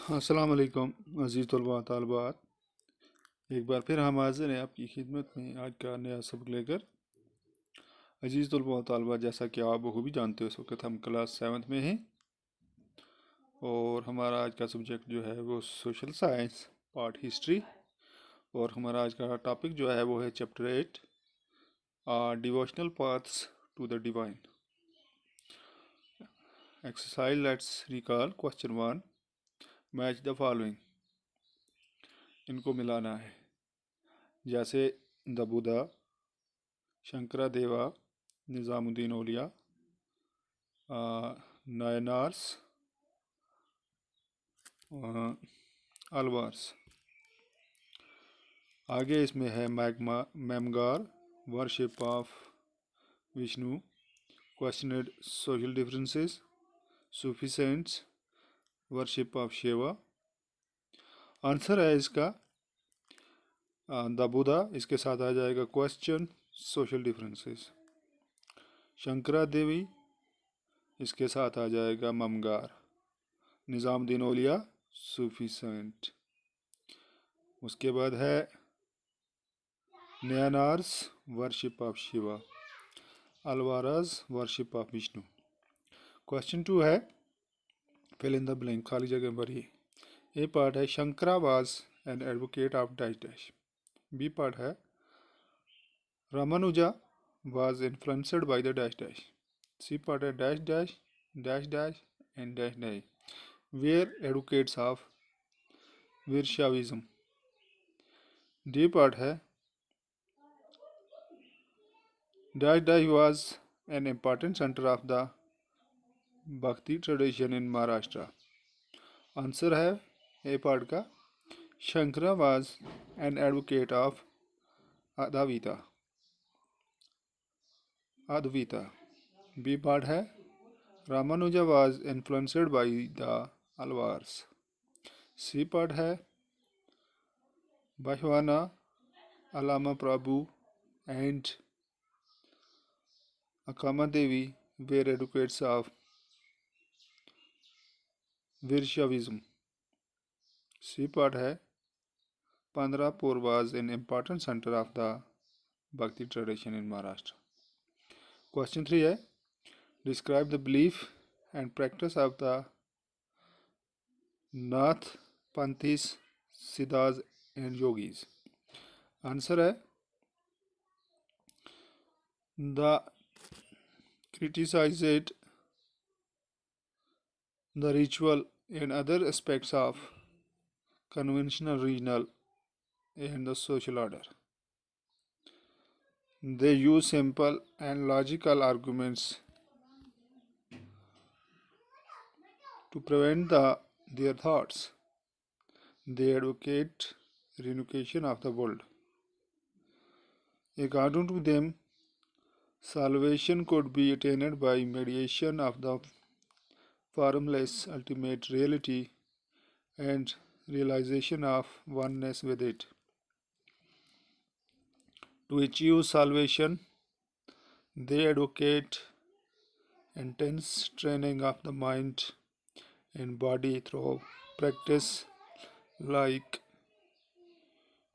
अस्सलाम वालेकुम अज़ीज़ तलबा तालबात। एक बार फिर हम हाज़िर हैं आपकी खिदमत में आज का नया सबक लेकर। अज़ीज़ तलबा तालबात, जैसा कि आप बखूबी जानते हो, इस वक्त हम क्लास 7th में हैं और हमारा आज का सब्जेक्ट जो है वो सोशल साइंस पार्ट हिस्ट्री। और हमारा आज का टॉपिक जो है वो है chapter 8 devotional paths to the divine. Exercise let's recall question 1, match the following. इनको मिलाना है, जैसे द बुद्धा, शंकरा देवा, निज़ामुद्दीन औलिया, नायनार्स, अलवार्स। आगे इसमें है मैमगार, worship of Vishnu, questioned social differences, Sufi saints, worship of Shiva. Answer है इसका द बुद्धा, इसके साथ आ जाएगा question social differences. Shankara Devi, इसके साथ आ जाएगा ममगार। निज़ामुद्दीन औलिया, सूफी सेंट। उसके बाद है Nayanars, worship of Shiva. Alvars, worship of Vishnu. Question 2 है फिल इन द ब्लैंक, खाली जगह भरिए। ए पार्ट है Shankara was an advocate of dash dash. B part है Ramanuja was influenced by the dash dash. C part है dash dash and dash dash were advocates of Virashaivism. D part है dash dash was an important centre of the bhakti tradition in Maharashtra. Answer है A part का Shankara was an advocate of Advaita. B part है Ramanuja was influenced by the Alvars. C part है Basavanna, Allama Prabhu and Akkama Devi were advocates of Virashaivism. C part है Pandrapur was an important center of the Bhakti tradition in Maharashtra. Question 3 है describe the belief and practice of the Nath Panthis, Siddhas and Yogis. Answer है the criticized the ritual and other aspects of conventional regional and the social order. They use simple and logical arguments to prevent their thoughts. They advocate reunification of the world. According to them, salvation could be attained by mediation of the formless ultimate reality and realization of oneness with it. To achieve salvation, they advocate intense training of the mind and body through practice like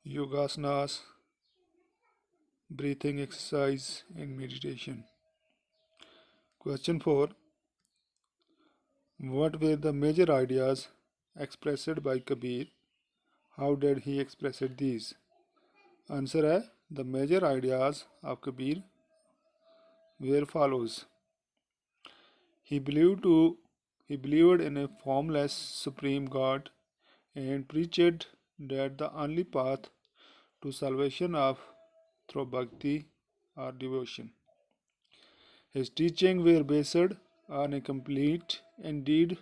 yogasanas, breathing exercise, and meditation. Question 4. What were the major ideas expressed by Kabir? How did he express these? Answer है the major ideas of Kabir were follows. He believed to he believed in a formless supreme God and preached that the only path to salvation of through bhakti or devotion. His teachings were based on a complete, indeed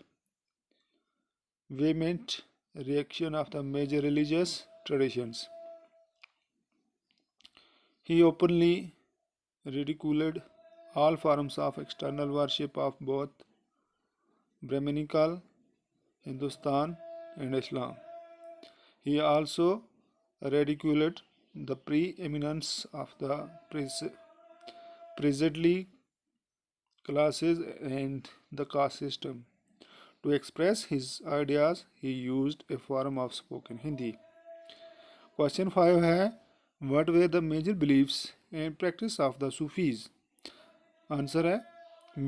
vehement reaction of the major religious traditions. He openly ridiculed all forms of external worship of both Brahminical Hindustan and Islam. He also ridiculed the preeminence of the priestly classes and the caste system. To express his ideas, he used a form of spoken Hindi. Question 5 है What were the major beliefs and practice of the Sufis? Answer है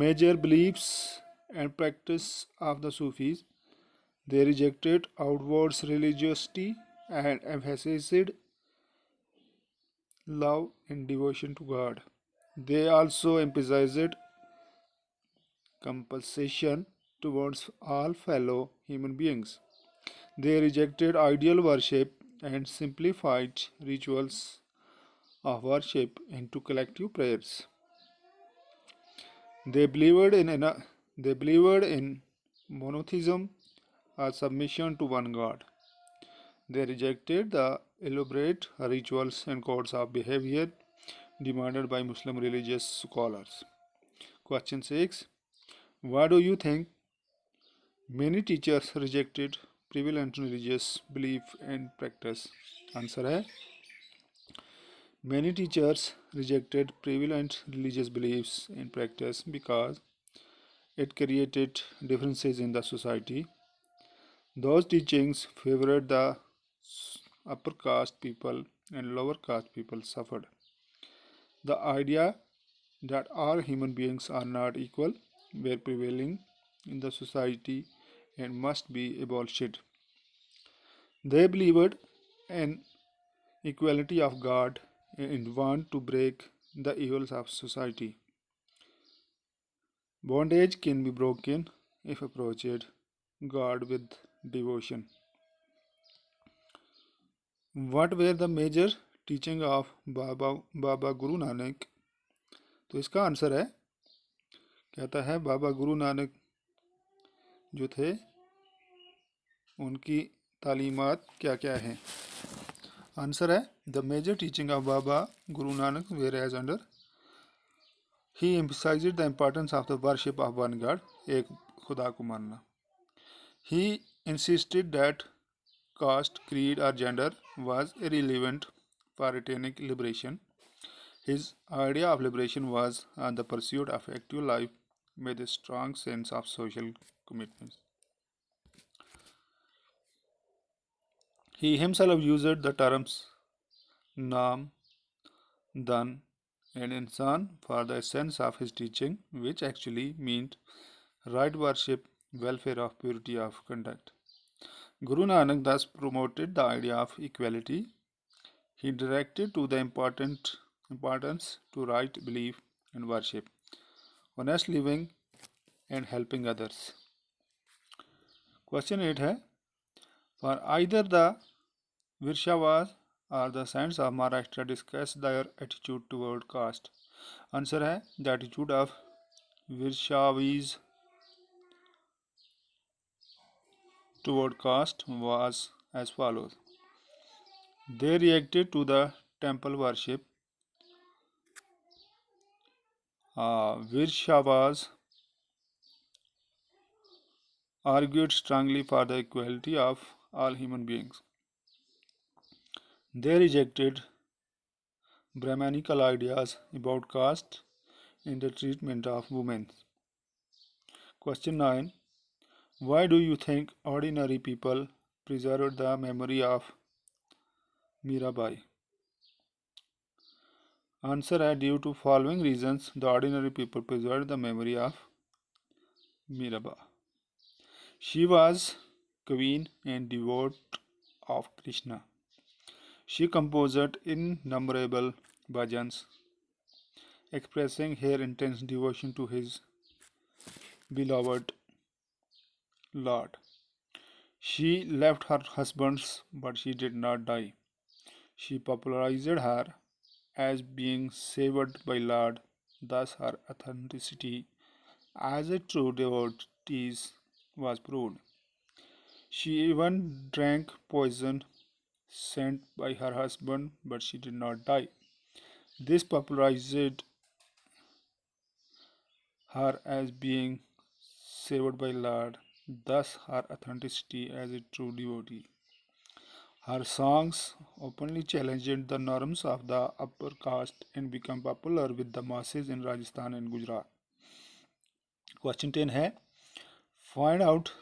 Major beliefs and practice of the Sufis. They rejected outward religiosity and emphasized love and devotion to God. They also emphasized compassion towards all fellow human beings. They rejected ideal worship and simplified rituals of worship into collective prayers. They believed in monotheism or submission to one God. They rejected the elaborate rituals and codes of behavior demanded by Muslim religious scholars. Question 6. Why do you think many teachers rejected prevalent religious belief and practice? Answer है Many teachers rejected prevalent religious beliefs and practice because it created differences in the society. Those teachings favored the upper caste people and lower caste people suffered. The idea that all human beings are not equal were prevailing in the society and must be abolished. They believed in equality of God and want to break the evils of society. Bondage can be broken if approached God with devotion. What were the major teaching of बाबा गुरु नानक? तो इसका answer है कहता है बाबा गुरु नानक जो थे उनकी तालीमात क्या क्या हैं. आंसर है the major teaching of Baba Guru Nanak were as under he emphasised the importance of the worship of one God, एक खुदा को मानना. He insisted that caste, creed, or gender was irrelevant for attaining liberation. His idea of liberation was the pursuit of active life with a strong sense of social commitment. He himself used the terms Naam, Dan, and Insan for the essence of his teaching, which actually meant right worship, welfare of purity of conduct. Guru Nanak thus promoted the idea of equality. He directed to the importance to right belief and worship, honest living, and helping others. Question 8 है For either the Virshavas or the saints of Maharashtra discuss their attitude toward caste. Answer है The attitude of Virshavis toward caste was as follows. They reacted to the temple worship. Virshavas argued strongly for the equality of all human beings. They rejected Brahmanical ideas about caste in the treatment of women. Question 9. Why do you think ordinary people preserved the memory of Mirabai? Answer है Due to following reasons, the ordinary people preserved the memory of Mirabai. She was queen and devote of Krishna. She composed innumerable bhajans, expressing her intense devotion to his beloved Lord. She left her husbands, but she did not die. She popularized her as being saved by Lord, thus her authenticity as a true devotee was proved. She even drank poison sent by her husband, but she did not die. This popularized her as being saved by Lord, thus her authenticity as a true devotee. Her songs openly challenged the norms of the upper caste and became popular with the masses in Rajasthan and Gujarat. Question 10 है Find out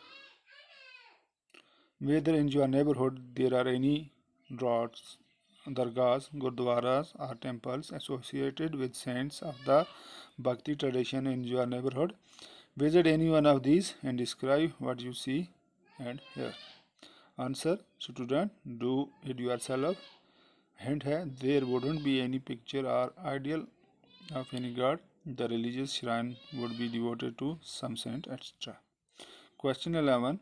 whether in your neighborhood there are any draughts, dargahs, gurdwaras or temples associated with saints of the Bhakti tradition in your neighborhood. Visit any one of these and describe what you see and hear. Answer: student, do it yourself. Hint है, there wouldn't be any picture or ideal of any god. The religious shrine would be devoted to some saint, etc. Question 11.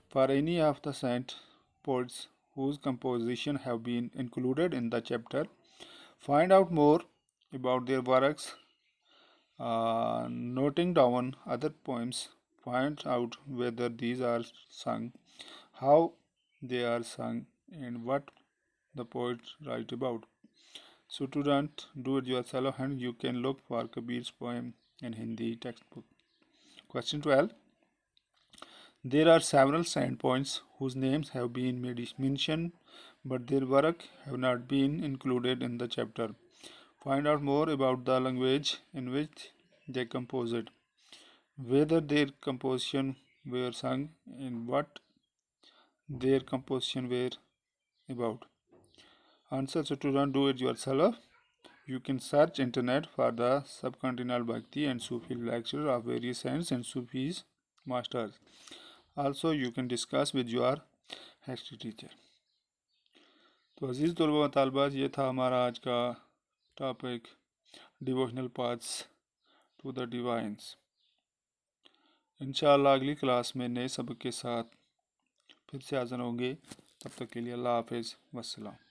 For any of the saint poets whose composition have been included in the chapter, find out more about their works. Noting down other poems, find out whether these are sung, how they are sung, and what the poets write about. So, student, do it yourself and you can look for Kabir's poem in Hindi textbook. Question 12. There are several saint poets whose names have been mentioned, but their work have not been included in the chapter. Find out more about the language in which they composed, whether their composition were sung, and what their composition were about. Answer: student, do it yourself. You can search internet for the subcontinental Bhakti and Sufi lectures of various saints and Sufis masters. Also, you can discuss with your history teacher. तो अजीज़ तलबा व तालिबात, ये था हमारा आज का topic, devotional paths to the divines. इंशाअल्लाह अगली क्लास में नए सबक के साथ फिर से हाज़िर होंगे। तब तक के लिए अल्लाह हाफ़िज़, वस्सलाम।